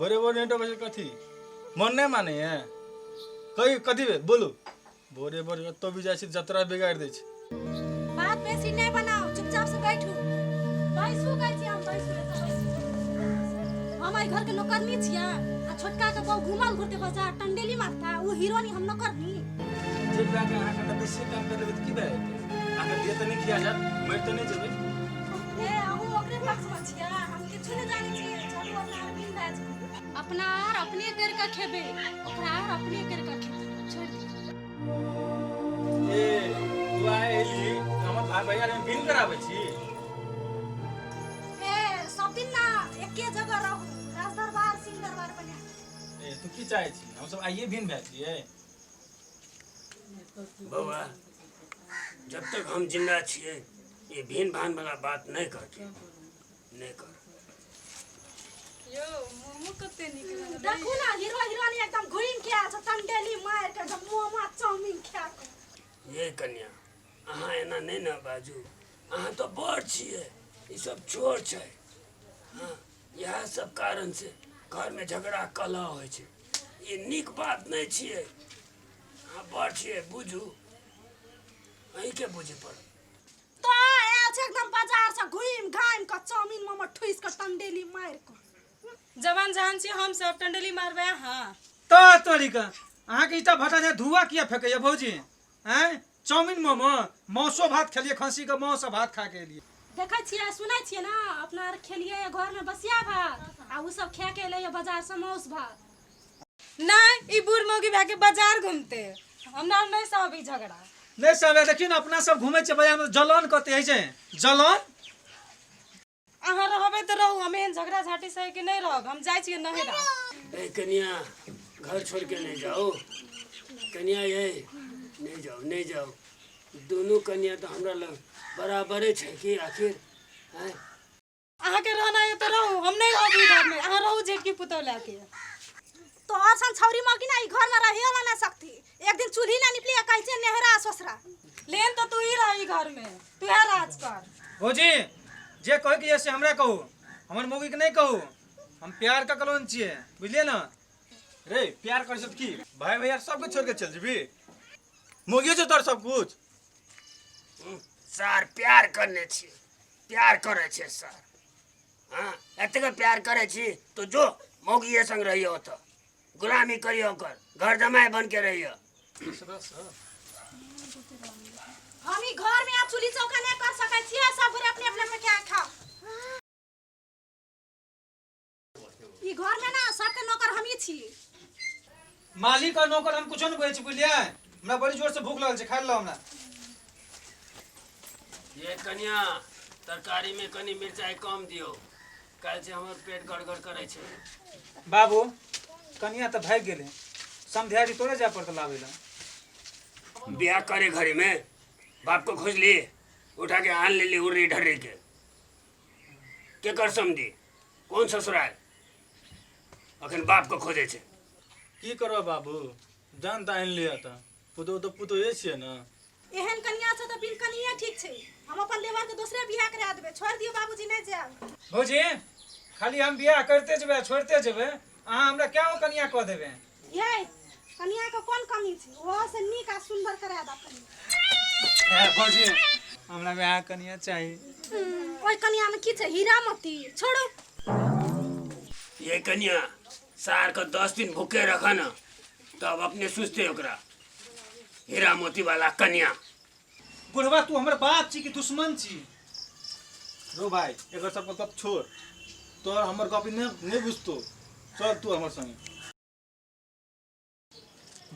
भोरे भोरे NATO बजे कथी मन नहीं माने है कही कथी बे बोलू भोरे भोरे तो भी जाय छी जतरा बिगाड़ दे छी। बात बेसी नहीं बनाओ, चुपचाप से बैठू। बैसू कहै छी हम, बैसू एतऽ बैसू। हम आई घर के नौकरनी छियै आ छोटका के बहु घुमल घुरते बाजार टंडेली मारता वो हीरोनी हम नौकरनी। जे बाके अहाँ कटा बेसी काम कर लेबे त की भए अहाँ दिए त नहीं किया जा मर त नहीं जेबे ए अहू ओकरे पक्ष में छियै, हम किछु नहीं जानै छियै। चलू अपना आदमी बैठ अपना आर अपने कर के खेबे, ओकरा आर अपने कर के खेबे। छोड़ दे ए तू आइली हमर भाई भैया ने बिन कराबै छी। ए सब दिन ना एके जगह रहू, राज दरबार सिंह दरबार बने। ए तू की चाहे छी हम सब आइए बिन भए छियै। बउआ जब तक हम जिंदा छिए ये भिन भान वाला बात नहीं कर नहीं कर। यो मोमो कते निक लागल। देखू ना हीरो हीरोइन एकदम घुइन के आ टंडेली मार के एकदम मोमो चाउमीन खा के। ये कन्या अहाँ एना नहीं ना बाजू, अहाँ तो बड़ छिए ई सब छोट छै। हाँ यह सब कारण से घर में झगड़ा कलह होइ छै, ये नीक बात नहीं छिए। अहाँ बड़ छिए बुझू, अहीं के बुझे पड़। तो आयल छै एकदम बाजार से घुइम घाइम के चाउमीन मोमो ठुइस के टंडेली मार के। जवान जहान छी हम सब टंडली मारबे। हां तो तोरीका अहाँ के इटा भटा जा धुआ किया फेंकैया भौजी हैं? चाउमीन मोमो मौसो भात खेलिए, खस्सी के मौस भात खा के एलिए। देखै छियै सुनै छियै ना अपना आर खेलिए घर में बसिया भात आ उ सब खा के एलै बाजार से मौस भात। नहीं ई बूढ़ मौगी भा के बाजार घूमते हमरा नहीं सब ई झगड़ा। नहीं सब देखिन अपना सब घूमे छ बाजार में जलन कते है छै जलन। अहाँ रहबे त रहू, हम एहन झगड़ा झाटी सहे के नहीं रहब। हम जाय छी नहिरा। ए कन्या घर छोड़ के नहीं जाओ कन्या, ये नहीं जाओ नहीं जाओ। दोनों कन्या तो हमरा लग बराबरे छै कि आखिर हैं? अहाँ के रहना है त रहू, हम नहीं रहब ई घर में। अहाँ रहू जेठ की पुतौ लाके। तो आसान छौरी मौगी ना ई घर में रहियो ना सकती। एक दिन चूल्ही ना निपली कहै छै नेहरा ससुरा। लेन तो तू ही रही घर में, तू है राज कर। भौजी जे कहे कि से हमरा कहू, हमर मौगी के नहीं कहू। हम प्यार का कलोन छिए बुझलिए ना। रे प्यार कर सब की भाई भैया सबके छोड़ के चल जेबी मोगियो छ तोर सब कुछ। सर प्यार करने छी, प्यार करे छे सर। हाँ एते प्यार करे छी तो जो मौगिए संग रहियो तो गुलामी करियो कर, घर जमाई बन के रहियो। हम ई घर में आप चूल्ही चौका नहीं कर सकै छियै, सब घरे अपने अपने में क्या खा। ई घर में ना सबके नौकर हम ही छी। मालिक और नौकर हम कुछो नहीं बुझे छी बुझलिए। हमरा बड़ी जोर से भूख लगल छै, खा लो हमरा। ये कन्या तरकारी में कनी मिर्चाई कम दियो, काल से हमर पेट गड़गड़ करे छे। बाबू कनिया तो भाग गेले, समझारी तोरे जा पड़त लावे ला। ब्याह करे घरे में बाप को खोज ली, उठा के आन ले ली उर्री ढर्री के कर समझी कौन ससुराल अखन बाप को खोजे छे। की करो बाबू जान तान लिया था पुतो तो पुतो ये छिए ना। एहन कन्या छ त बिन कनिया ठीक छै। हम अपन लेवर के दूसरे बियाह करा देबे, छोड़ दियो बाबूजी नहीं जाओ। भौजी खाली हम बियाह करते जेबे छोड़ते जेबे, अहाँ हमरा क्या हो कनिया कह देबे। ये कनिया के कोन कमी छै, वो से नीक आ सुंदर करा दा कनिया। ए भौजी हमरा बियाह कनिया चाहिए। ओइ कनिया में की छै हीरा मोती छोड़ो। ये कन्या सार का 10 दिन भूखे रखा ना तब अपने सोचते ओकरा हीरा मोती वाला कन्या। बुढ़वा तू हमर बाप छी कि दुश्मन छी। रो भाई एकर सब गप छोड़, तोर हमर गप नहीं बुझतो। चल तू हमर संगे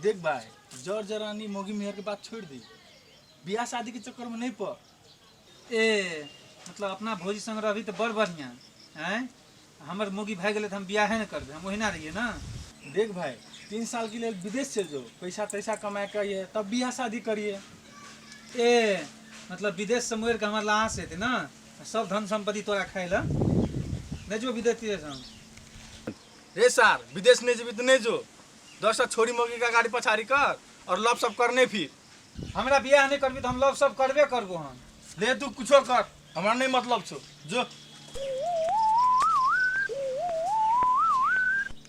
देख भाई जर जरानी मोगी मेहर के बात छोड़ दी, बियाह शादी के चक्कर में नहीं पड़। ए मतलब अपना भौजी संग रही तो बड़ बढ़िया हैं। हमर मोगी भाग गेले तो हम बियाह नहीं करबे, हम ओहिना रहिए ना। देख भाई 3 साल के लिए विदेश चल जाओ, पैसा तैसा कमा करिए तब बियाह शादी करिए। ए मतलब विदेश से मोर के हमर लाश हेते ना, सब धन संपत्ति तोरा खाए ला नहीं जो विदेश तीरे हम। रे सार विदेश नहीं जेबी तो नहीं जो, 10 छोरी मोगी का गाड़ी पछाड़ी कर और लव सब करने फिर। हमरा बियाह नहीं करबी तो हम लव सब करबे करबो हम। ले तू कुछो कर, हमारा नहीं मतलब छो जो।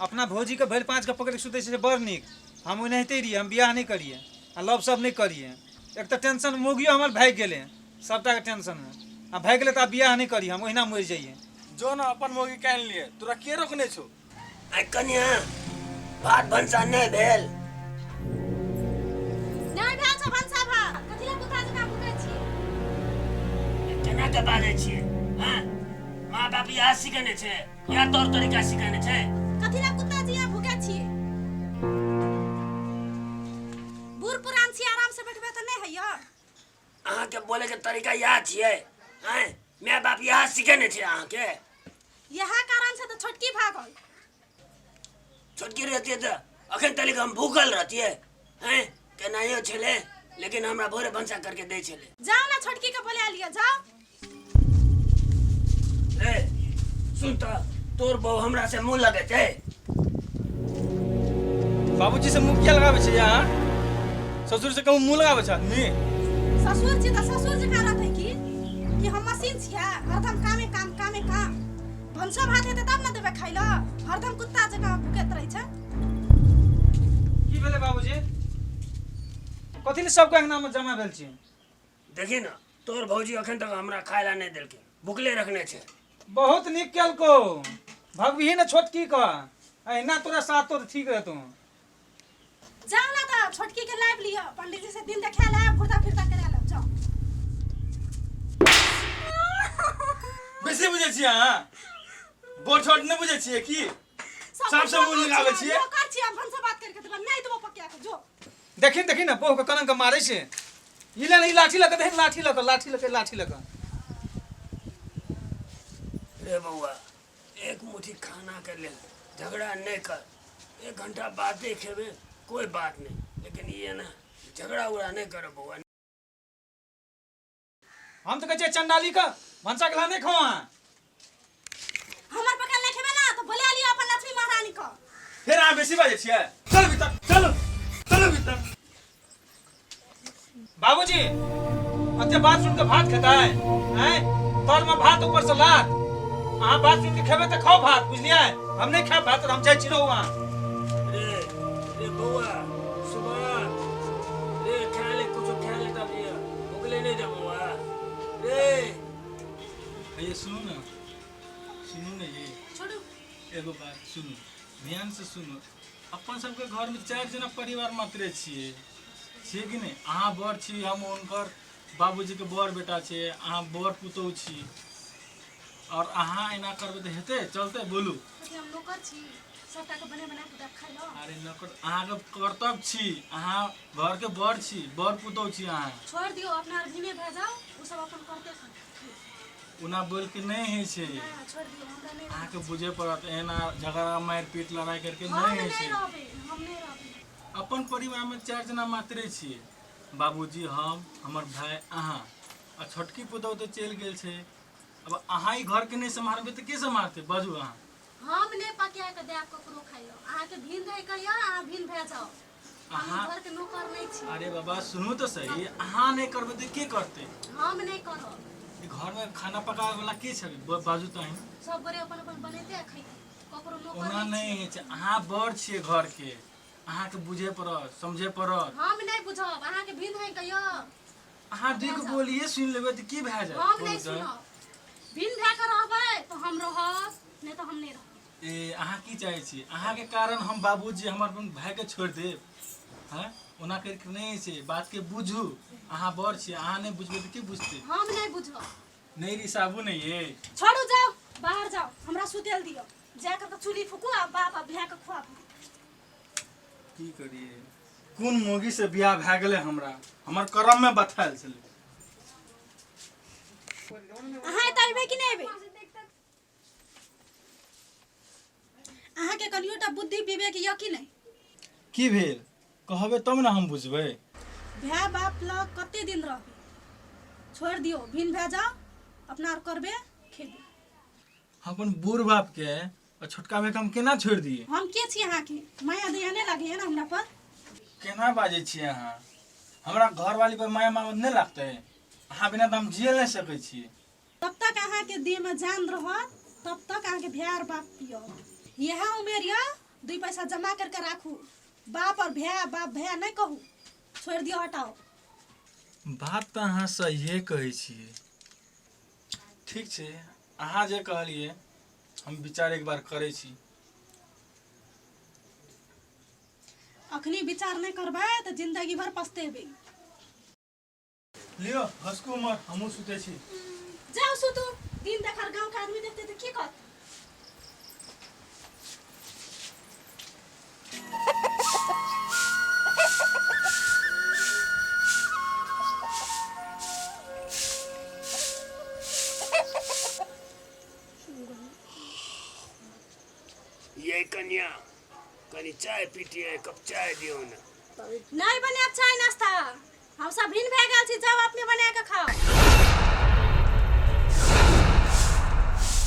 अपना भौजी के भरि 5 के पकड़ के सुते से बड़ नीक। हम ओनाहिते रहिए, हम बियाह नहीं करिए आ लव सब नहीं करिए। एक तो टेंशन मोगियो हमर भाग गेले सबटा के टेंशन में, आ भाग गेले तो बियाह नहीं करिए, हम ओहिना मर जाइए। जो ना अपन मोगी कान लिए तोरा के रोकने छो? आ कनिया भात भंसा नहीं भेल। नहीं भेल छ भनसा भात, कथि ला कुत्ता जकाँ भुकै छी? केना के बाजै छियै? हां माँ बाप यहाँ सिखेने छै या तौर तरीका सिखेने छै? कथि ला कुत्ता जी यहाँ भुकै छी? बूढ़ पुरान छी, आराम से बैठबे त नहीं हैया। अहाँ के बोले के तरीका याद छियै? हैं माँ बाप यहाँ सिखेने छै अहाँ के? यह कारण से तो छोटकी भागल। छोटकी रहतियै त अखन तलिक हम भूखल रहतियै। हैं केनाहियो छलै लेकिन हमरा भोरे भंसा करके दै छलै। जाओ ना छोटकी के बोले लिया, जाओ। रे सुन त तोर बहू हमरा से मुंह लगे छै। बाबूजी से मुंह क्या लगावे छे यहाँ? ससुर से कहूँ मुंह लगावे छे आदमी? ससुर जी तो ससुर जकाँ रहते कि हम मशीन छियै, हरदम कामे काम कामे काम। भंसो भात हेतै तब न देबै खाइ ल, हरदम कुत्ता जकाँ भुकैत रहै छै। की भेले बाबूजी? कथि ले सबके अंगना में जमा भेल छी? देखी न तोर भौजी अखन तक हमरा खाय ला नहीं देलकै, भुखले रखने छै। बहुत निक केलको, भगवी न छोटकी का अहिना तोरा साथ तो ठीक रहतो। जाओ ना तो छोटकी के लाइव लियो, पंडित जी से दिन देखा ले, घुरता फिरता करा ले, जाओ। बेसी बुझे छी अहाँ? बोर छोट नहीं बुझे छिए की? सबसे मुंह लगावे छिए? नौकर छियै, हम भंसा बात करके देबै, नहीं देबो पकिया के, जो। देखी ना बहु के कनन के मारे से। इले नहीं लाठी लगा दे, लाठी लगा। रे बउआ एक मुट्ठी खाना के लेल झगड़ा नहीं कर। 1 घंटा बातें खेबे कोई बात नहीं, लेकिन ये ना झगड़ा उड़ा नहीं करो बउआ। हम तो कहे चंडाली का भंसा के लाने खो। हमर पकड़ नहीं खेबे ना तो बोले लियो अपन लक्ष्मी महारानी को। फिर अहाँ बेसी बाजे छिए? चल भीतर, चलो भीतर। बाबूजी अते बात सुन के भात खाता है? हैं तोर में भात ऊपर से लात। अहाँ बात सुन के खेबे त खाओ भात, बुझलिए? हम नहीं खाए भात, हम जाय छी वहां। रे बउआ सुबह रे खा ले, कुछ खा ले तब ये भूखले नहीं जा बउआ। रे ये सुनो ना ये छोड़ू। एगो बात सुनो, ध्यान से सुनो। अपन सबके घर में 4 जना परिवार मात्रे छिए कि नहीं? अहाँ बड़ छी, हम उनकर बाबूजी के बड़ बेटा छे, अहाँ बड़ पुतौह छी, और अहाँ एना करबे तो हेते? चलते? बोलू। हम नौकर छी, सबटा के बना के देब खाइ ल। अरे नौकर अहाँ के कर्तव्य छी, अहाँ घर के बड़ छी, बड़ पुतौह छी अहाँ। छोड़ दियो, अपना अर्भिने भेजाओ, उ सब अपन करते खा। उना बोल के नहीं है छे। छोड़ दियो, हमरा नहीं। अहाँ के बुझे पड़त, एना झगड़ा मार पीट लड़ाई करके हम नहीं है नहीं छे। रहबे, हम नहीं रहबे। अपन परिवार में 4 जना मात्रे छिए, बाबूजी, हम, हमर भाई, अहाँ, आ छोटकी पुतौह तो चल गेल छे। अब अहाँ ही घर के नहीं संभालबे तो के संभालते? बाजू अहाँ। हम नहीं पकिया के देब ककरो खाइ ल। अहाँ के भीन दे कहियो, अहाँ भीन भेजाओ। हम घर के नौकर नहीं छी। अरे बाबा सुनू तो सही, अहाँ नहीं करबे तो के करते? हम नहीं करब। ई घर में खाना पकावे वाला के छे? बाजू तो अहीं। सब बड़े अपन बनेते आ खैते, ककरो नौकर ओना नहीं नहीं है, अहाँ बड़ छिए घर के, अहाँ के बुझे पड़त, समझे पड़त। हम नहीं बुझब, अहाँ के भीन है कहियो। अहाँ दुख बोलिए सुन लेबे तो की भए जाए? हम नहीं सुनब। भीन भए के रहबै तो हम रहब, नहीं तो हम नहीं रहब। ए अहाँ की चाहे छी? अहाँ के कारण हम बाबूजी हमर अपन भाई के छोड़ देब? हैं ओना करके नहीं छे, बात के बुझू। अहाँ बड़ छी, अहाँ नहीं बुझबे तो के बुझते? हम नहीं बुझब। नहीं रिसाबू नहीं ये। छोड़ू, जाओ बाहर जाओ, हमरा सुतेल दियो। जाकर के चूल्ही फूकू आ बाप आ भैया के खुआबू। की करिए? कोन मोगी से बियाह भए गेले हमरा, हमर करम में बथायल छले। अहाँ एतऽ अयबै कि नहीं अयबै? अहाँ के कनियोटा बुद्धि विवेक यऽ कि नहीं? की भेल कहबे तब ना हम बुझबै। भाय बाप लग कते दिन रहबै? छोड़ दियो, भिन भए जाओ, अपना और करबे खेबे। अपन बूढ़ बाप के और छोटका भाई के हम केना छोड़ दिए? हम के छी अहाँ के? माया दया नहीं लागे ना हमरा पर? केना बाजे छी अहाँ? हमरा घर वाली पर माया मामत नहीं लगते? अहाँ बिना तो हम जिए नहीं सकै छी। तब तक अहाँ के देह में जान रहत, तब तक अहाँ के भाय और बाप पियो। यह उमेर यऽ दुई पैसा जमा करके राखू। बाप और बाप भैया नहीं कहू, छोड़ दियो, हटाओ। बात तो अहाँ सहिए कहै छियै। ठीक छै, अहाँ जे कहलिए हम विचार एक बार करै छी। अखनी विचार नहीं करबै तो जिंदगी भर पछतेबै। लियो हस्कू मर, हमहूँ सुते छी। जाओ सुतू, दिन देखार गांव के आदमी देखते तो की कहत। ये कन्या कनी चाय पीटिए, कप चाय दियो ना। नहीं बने चाय नाश्ता, हम सब भिन भे गेल छी, जाओ अपने बना के खाओ।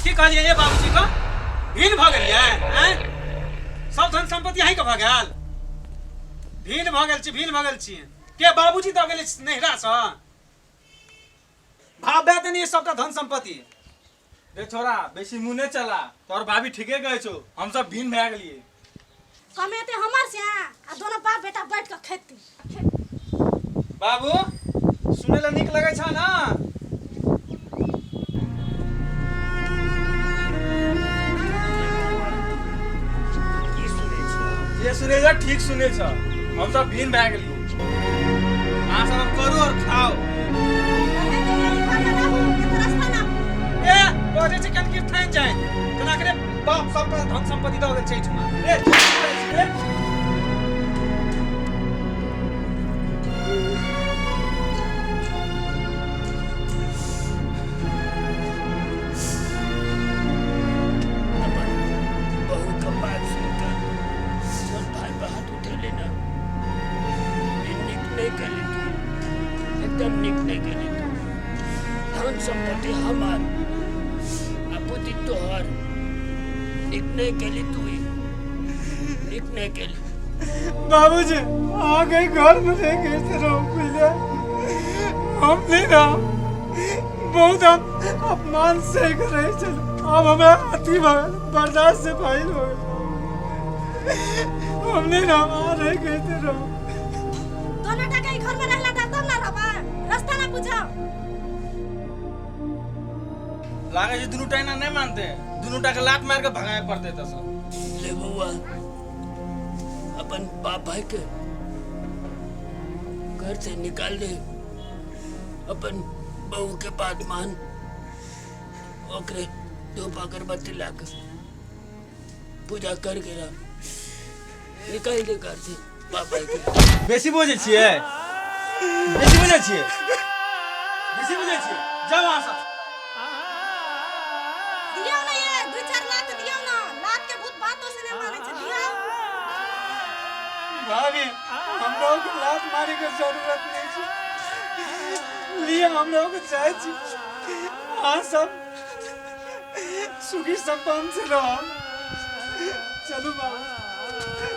की कहलिए ये बाबूजी को भीन भ गेलिए हैं? सब धन संपत्ति अहीं के भ गेल? भीन भ गेल छी के बाबूजी द गेले नहिरा स भाबे त नहीं सबटा धन संपत्ति। रे छोरा बेसी मुँह नहीं चला, तोर भाभी ठीके कहै छौ, हम सब भिन भे गेलिए। कमेते हमर से आ दोनों बाप बेटा बैठ के खेती। बाबू सुने ला निक लगे छ ना? की सुनै छी? जे सुने जा ठीक सुने छ, हम सब भिन भे गेलिए। अहाँ सब करू और खाओ। ए बोले छ कन के ठाइन जाय तना करे बाप सबका धन संपत्ति द गेल छै इठमा। ए बहू का बात सुनकर छोट भाई बात उठे लेना। निक नहीं करी तू, एकदम निक नहीं करी तू। धन संपत्ति हमार, अपुति तोहर। निक नहीं करी तू, निक नहीं करी। बाबूजी आ गए घर में रह गए थे रहो पहले हम नहीं रहा बहुत हम अपमान से कर रहे चलो अब हमें अति बर्दाश्त से फाइल हो गए हम नहीं रहा रह गए थे रहो। दोनों टका घर में रहला तब ना रहबा, रास्ता ना पूछो। लागे छै दुनू टाइना नहीं मानते, दुनू टा के लात मार के भगाए पड़ते त सब। ले बउआ, अपन बाप भाई के घर से निकाल दे। अपन बहू के बात मान, ओकरे धूप अगरबत्ती लाकर पूजा करके निकाल दे घर से बाप भाई के। बेसी बोझे छिए, बेसी बोझे छिए, बेसी बोझे छिए। जाओ वहां से। दियो ना ये दो चार लात दियो ना, लात के भूत बातों से नहीं माने छै, दियो। भाभी हम लोग को लात मारे की जरूरत नहीं है लिए हम लोग को चाहे हाँ सब सुखी संपन्न से रहो। चलो बाबा।